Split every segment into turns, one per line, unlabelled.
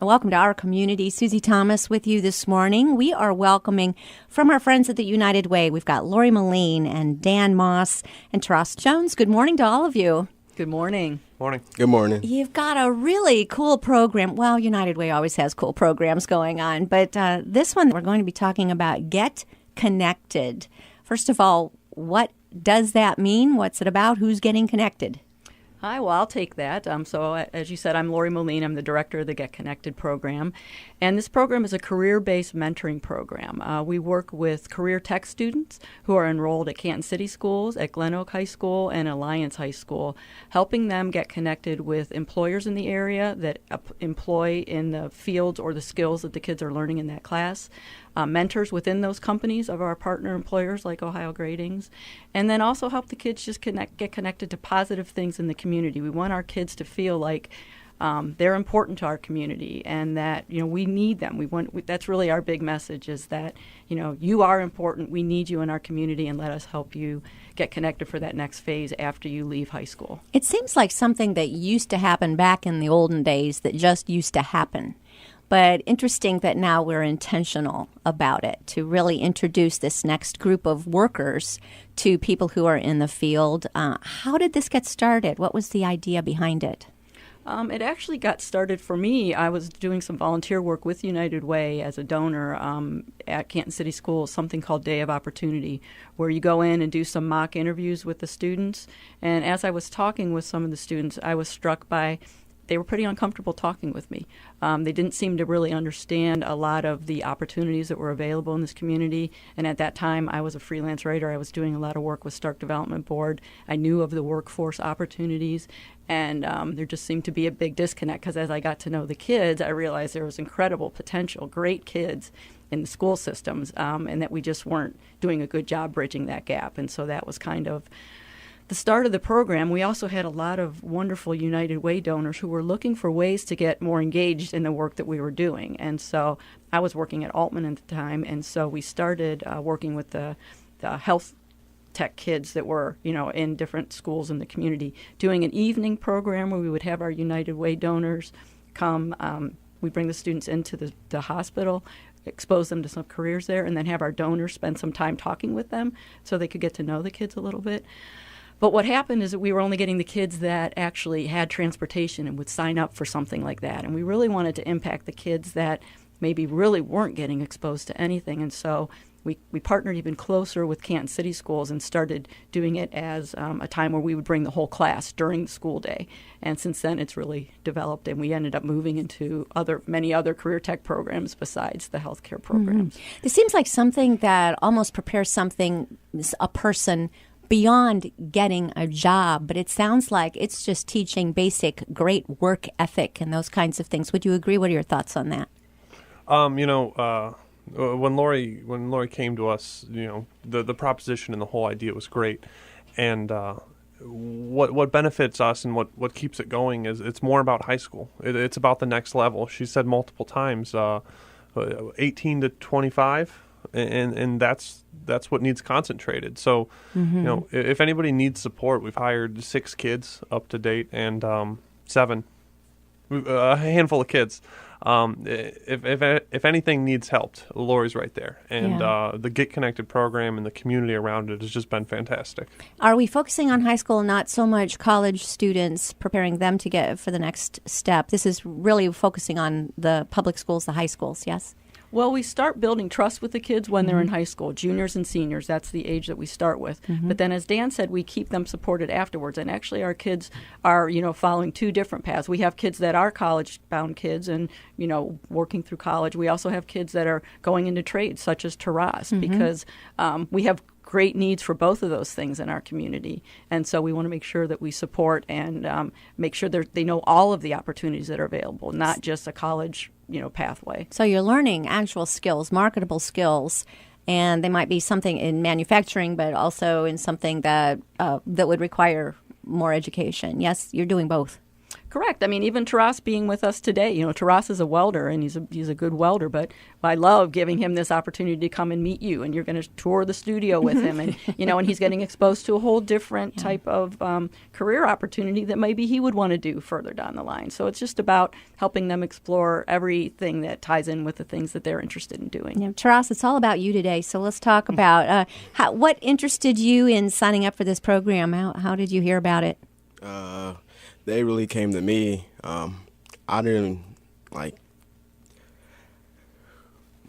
Welcome to our community. Susie Thomas with you this morning. We are welcoming from our friends at the United Way. We've got Lori Moline and Dan Moss and Taras Jones. Good morning to all of you.
Good morning.
Morning.
Good morning.
You've got a really cool program. Well, United Way always has cool programs going on, but this one we're going to be talking about Get Connected. First of all, what does that mean? What's it about? Who's getting connected?
Hi, well, I'll take that. So as you said, I'm Lori Moline. I'm the director of the Get Connected program. And this program is a career-based mentoring program. We work with career tech students who are enrolled at Canton City Schools, at Glen Oak High School, and Alliance High School, helping them get connected with employers in the area that employ in the fields or the skills that the kids are learning in that class. Mentors within those companies of our partner employers like Ohio Gradings, and then also help the kids just get connected to positive things in the community. We want our kids to feel like they're important to our community and that we need them. That's really our big message, is that you are important. We need you in our community, and let us help you get connected for that next phase after you leave high school.
It seems like something that used to happen back in the olden days that just used to happen. But interesting that now we're intentional about it, to really introduce this next group of workers to people who are in the field. How did this get started? What was the idea behind it?
It actually got started for me. I was doing some volunteer work with United Way as a donor at Canton City Schools, something called Day of Opportunity, where you go in and do some mock interviews with the students. And as I was talking with some of the students, I was struck by they were pretty uncomfortable talking with me. They didn't seem to really understand a lot of the opportunities that were available in this community. And at that time, I was a freelance writer. I was doing a lot of work with Stark Development Board. I knew of the workforce opportunities. And there just seemed to be a big disconnect, because as I got to know the kids, I realized there was incredible potential, great kids in the school systems, and that we just weren't doing a good job bridging that gap. And so that was kind of the start of the program. We also had a lot of wonderful United Way donors who were looking for ways to get more engaged in the work that we were doing. And so I was working at Altman at the time, and so we started working with the health tech kids that were, in different schools in the community, doing an evening program where we would have our United Way donors come. We bring the students into the hospital, expose them to some careers there, and then have our donors spend some time talking with them so they could get to know the kids a little bit. But what happened is that we were only getting the kids that actually had transportation and would sign up for something like that. And we really wanted to impact the kids that maybe really weren't getting exposed to anything. And so we partnered even closer with Canton City Schools and started doing it as a time where we would bring the whole class during the school day. And since then, it's really developed, and we ended up moving into many other career tech programs besides the healthcare programs.
Mm-hmm. This seems like something that almost prepares a person beyond getting a job, but it sounds like it's just teaching basic great work ethic and those kinds of things. Would you agree? What are your thoughts on that?
When Lori came to us, the proposition and the whole idea was great, and what benefits us and what keeps it going is it's more about high school. It's about the next level. She said multiple times, 18 to 25. And that's what needs concentrated. So, if anybody needs support, we've hired 6 kids up to date, and 7, a handful of kids. If anything needs helped, Lori's right there, and the Get Connected program and the community around it has just been fantastic.
Are we focusing on high school, not so much college students, preparing them to get for the next step? This is really focusing on the public schools, the high schools, yes?
Well, we start building trust with the kids when they're in high school, juniors and seniors. That's the age that we start with. Mm-hmm. But then, as Dan said, we keep them supported afterwards. And actually, our kids are, following 2 different paths. We have kids that are college-bound kids and, working through college. We also have kids that are going into trades, such as Taras, because we have great needs for both of those things in our community. And so we want to make sure that we support and make sure they know all of the opportunities that are available, not just a college pathway.
So you're learning actual skills, marketable skills, and they might be something in manufacturing, but also in something that would require more education. Yes, you're doing both.
Correct. I mean, even Taras being with us today, Taras is a welder, and he's a good welder, but I love giving him this opportunity to come and meet you, and you're going to tour the studio with him, and, and he's getting exposed to a whole different type of career opportunity that maybe he would want to do further down the line. So it's just about helping them explore everything that ties in with the things that they're interested in doing.
Taras, it's all about you today, so let's talk about what interested you in signing up for this program. How did you hear about it?
They really came to me. I didn't I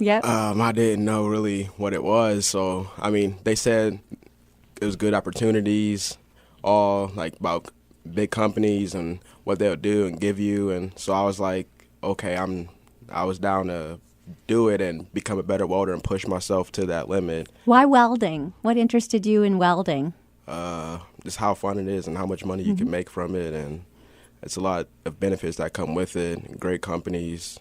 didn't know really what it was. So, I mean, they said it was good opportunities, all like about big companies and what they'll do and give you. And so I was like, okay, I was down to do it and become a better welder and push myself to that limit.
Why welding? What interested you in welding?
Just how fun it is and how much money you can make from it, and it's a lot of benefits that come with it. Great companies.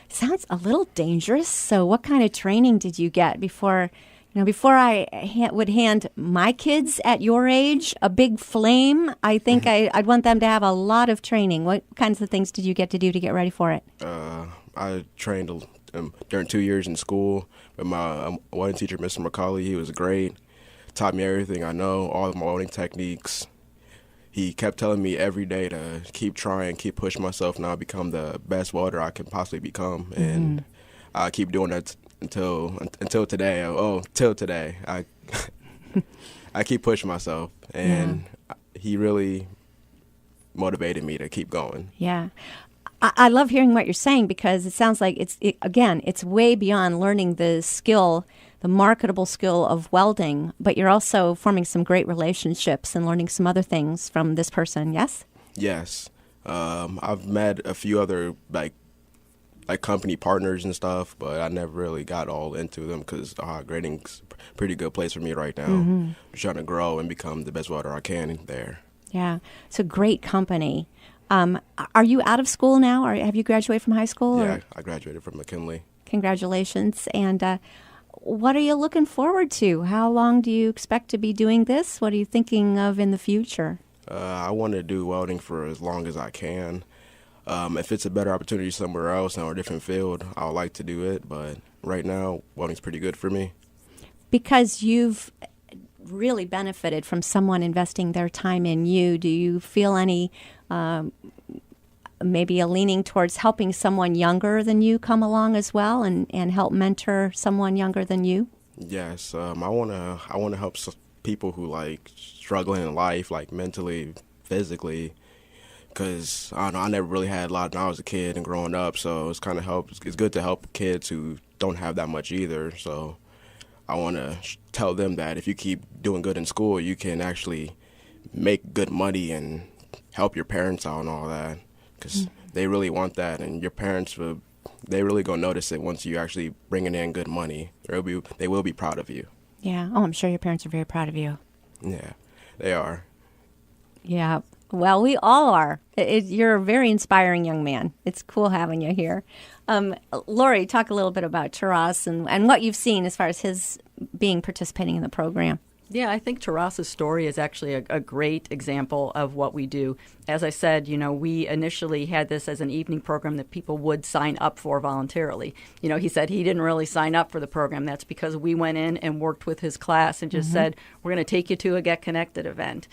Sounds a little dangerous. So, what kind of training did you get before I would hand my kids at your age a big flame? I think I'd want them to have a lot of training. What kinds of things did you get to do to get ready for it?
I trained during 2 years in school with my welding teacher, Mr. McCauley. He was great. Taught me everything I know, all of my welding techniques. He kept telling me every day to keep trying, keep pushing myself, and I'll become the best welder I can possibly become. And I keep doing that until today. Till today. I keep pushing myself, and he really motivated me to keep going.
Yeah. I love hearing what you're saying, because it sounds like it's way beyond learning the skill, the marketable skill of welding, but you're also forming some great relationships and learning some other things from this person, yes? Yes.
I've met a few other like company partners and stuff, but I never really got all into them because grading's a pretty good place for me right now. I'm trying to grow and become the best welder I can there.
Yeah, it's a great company. Are you out of school now, or have you graduated from high school?
Yeah, I graduated from McKinley.
Congratulations. And what are you looking forward to? How long do you expect to be doing this? What are you thinking of in the future?
I want to do welding for as long as I can. If it's a better opportunity somewhere else or a different field, I would like to do it. But right now, welding's pretty good for me.
Because you've really benefited from someone investing their time in you, do you feel any maybe a leaning towards helping someone younger than you come along as well and help mentor someone younger than you?
Yes, I want to help people who struggling in life, mentally, physically, because I never really had a lot when I was a kid and growing up, so it's good to help kids who don't have that much either. So I want to tell them that if you keep doing good in school, you can actually make good money and help your parents out and all that, because they really want that, and your parents they really gonna notice it once you actually bringing in good money. They will be proud of you.
Yeah. Oh, I'm sure your parents are very proud of you.
Yeah, they are.
Yeah. Well, we all are. You're a very inspiring young man. It's cool having you here. Lori, talk a little bit about Taras and what you've seen as far as his participating in the program.
Yeah, I think Taras's story is actually a great example of what we do. As I said, we initially had this as an evening program that people would sign up for voluntarily. He said he didn't really sign up for the program. That's because we went in and worked with his class and just said, we're going to take you to a Get Connected event.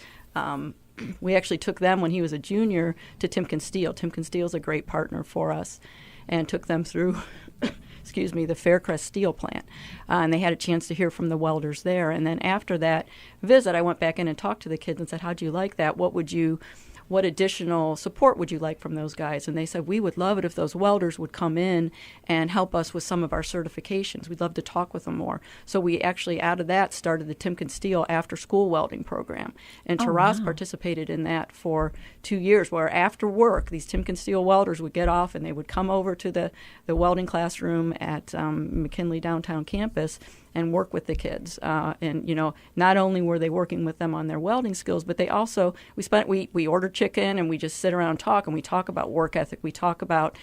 We actually took them when he was a junior to Timken Steel. Timken Steel is a great partner for us, and took them through the Faircrest Steel plant. And they had a chance to hear from the welders there. And then after that visit, I went back in and talked to the kids and said, how'd you like that? What additional support would you like from those guys? And they said, we would love it if those welders would come in and help us with some of our certifications. We'd love to talk with them more. So we actually, out of that, started the Timken Steel after-school welding program. And Taras participated in that for 2 years, where after work, these Timken Steel welders would get off and they would come over to the welding classroom at McKinley downtown campus and work with the kids. Not only were they working with them on their welding skills, but they also, we ordered chicken and we just sit around and talk, and we talk about work ethic. We talk about,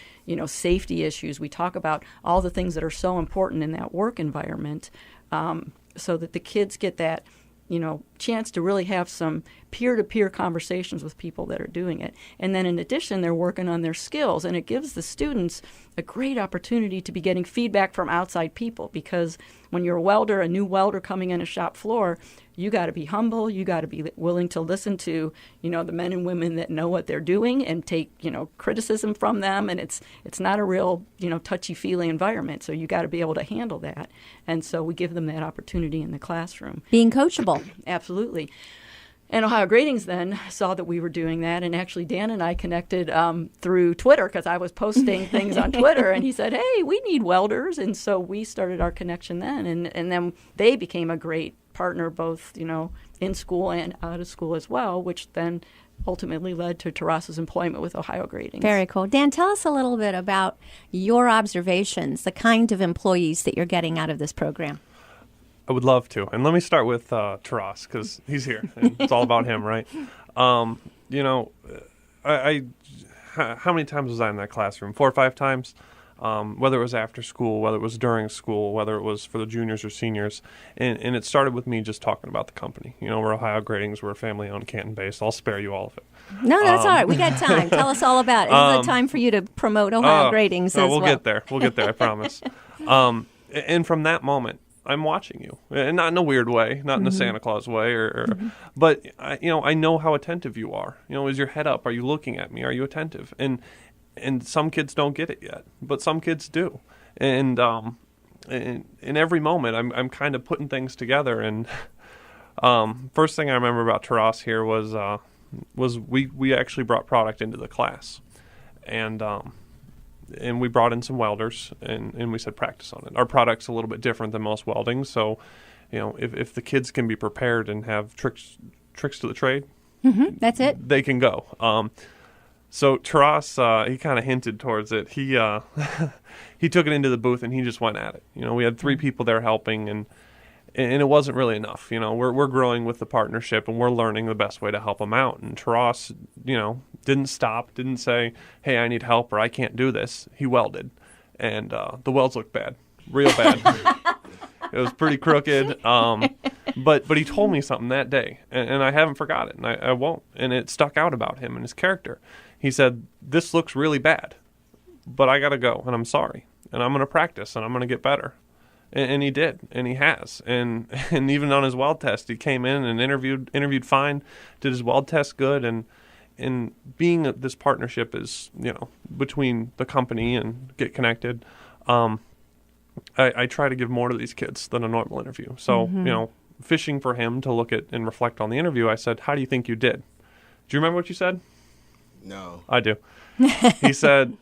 safety issues. We talk about all the things that are so important in that work environment, so that the kids get that, chance to really have some peer-to-peer conversations with people that are doing it. And then in addition, they're working on their skills, and it gives the students a great opportunity to be getting feedback from outside people, because when you're a welder, a new welder coming in a shop floor, you got to be humble, you got to be willing to listen to, the men and women that know what they're doing and take, criticism from them, and it's not a real, touchy-feely environment, so you got to be able to handle that. And so we give them that opportunity in the classroom.
Being coachable.
Absolutely. And Ohio Gradings then saw that we were doing that, and actually Dan and I connected through Twitter, because I was posting things on Twitter, and he said, hey, we need welders, and so we started our connection then, and then they became a great partner, both, in school and out of school as well, which then ultimately led to Taras's employment with Ohio Gradings.
Very cool. Dan, tell us a little bit about your observations, the kind of employees that you're getting out of this program.
I would love to. And let me start with Taras, because he's here. And it's all about him, right? How many times was I in that classroom? 4 or 5 times? Whether it was after school, whether it was during school, whether it was for the juniors or seniors. And it started with me just talking about the company. We're Ohio Gradings. We're family-owned, Canton-based. I'll spare you all of it.
No, that's all right. We got time. Tell us all about it. This is the time for you to promote Ohio Gradings as well.
We'll get there. We'll get there, I promise. And from that moment, I'm watching you, and not in a weird way, not in a Santa Claus way, but I know how attentive you are. Is your head up? Are you looking at me? Are you attentive? And some kids don't get it yet, but some kids do. And in every moment, I'm kind of putting things together. And first thing I remember about Taras here was we actually brought product into the class, and we brought in some welders, and we said practice on it. Our product's a little bit different than most welding, so if the kids can be prepared and have tricks to the trade,
that's it.
They can go. So Taras, he kind of hinted towards it. He he took it into the booth and he just went at it. We had 3 people there helping, and it wasn't really enough. We're growing with the partnership, and we're learning the best way to help them out. And Taras, didn't stop, didn't say, hey, I need help or I can't do this. He welded, and the welds looked bad, real bad. It was pretty crooked, but he told me something that day, and I haven't forgot it, and I won't. And it stuck out about him and his character. He said, this looks really bad, but I got to go, and I'm sorry, and I'm going to practice, and I'm going to get better. And he did, and he has. And even on his weld test, he came in and interviewed fine, did his weld test good, and being this partnership is, between the company and Get Connected, I try to give more to these kids than a normal interview. So, fishing for him to look at and reflect on the interview, I said, how do you think you did? Do you remember what you said?
No.
I do. He said,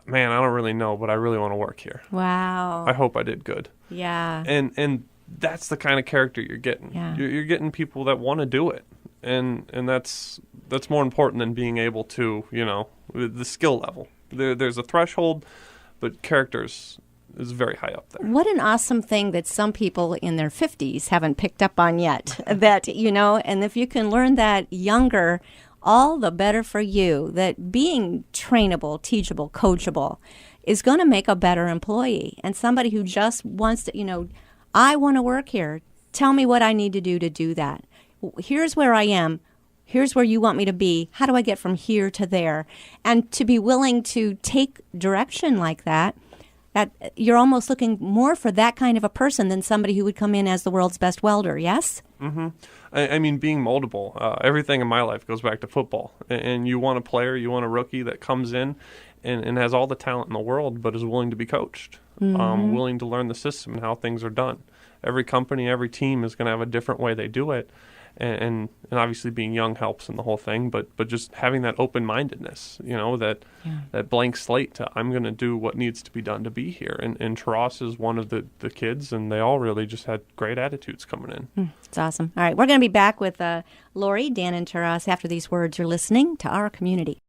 man, I don't really know, but I really want to work here.
Wow.
I hope I did good.
Yeah.
And that's the kind of character you're getting.
Yeah.
You're getting people that want to do it. And that's more important than being able to, the skill level. There's a threshold, but characters is very high up there.
What an awesome thing that some people in their 50s haven't picked up on yet. That, and if you can learn that younger, all the better for you. That being trainable, teachable, coachable is going to make a better employee. And somebody who just wants to, I want to work here. Tell me what I need to do that. Here's where I am. Here's where you want me to be. How do I get from here to there? And to be willing to take direction like that you're almost looking more for that kind of a person than somebody who would come in as the world's best welder, yes?
Mm-hmm. I mean, being moldable. Everything in my life goes back to football. And you want a player, you want a rookie that comes in and has all the talent in the world, but is willing to be coached, willing to learn the system and how things are done. Every company, every team is going to have a different way they do it. And obviously being young helps in the whole thing, but just having that open-mindedness, that blank slate to I'm going to do what needs to be done to be here. And Taras is one of the kids, and they all really just had great attitudes coming in.
It's awesome. All right, we're going to be back with Lori, Dan, and Taras after these words. You're listening to Our Community.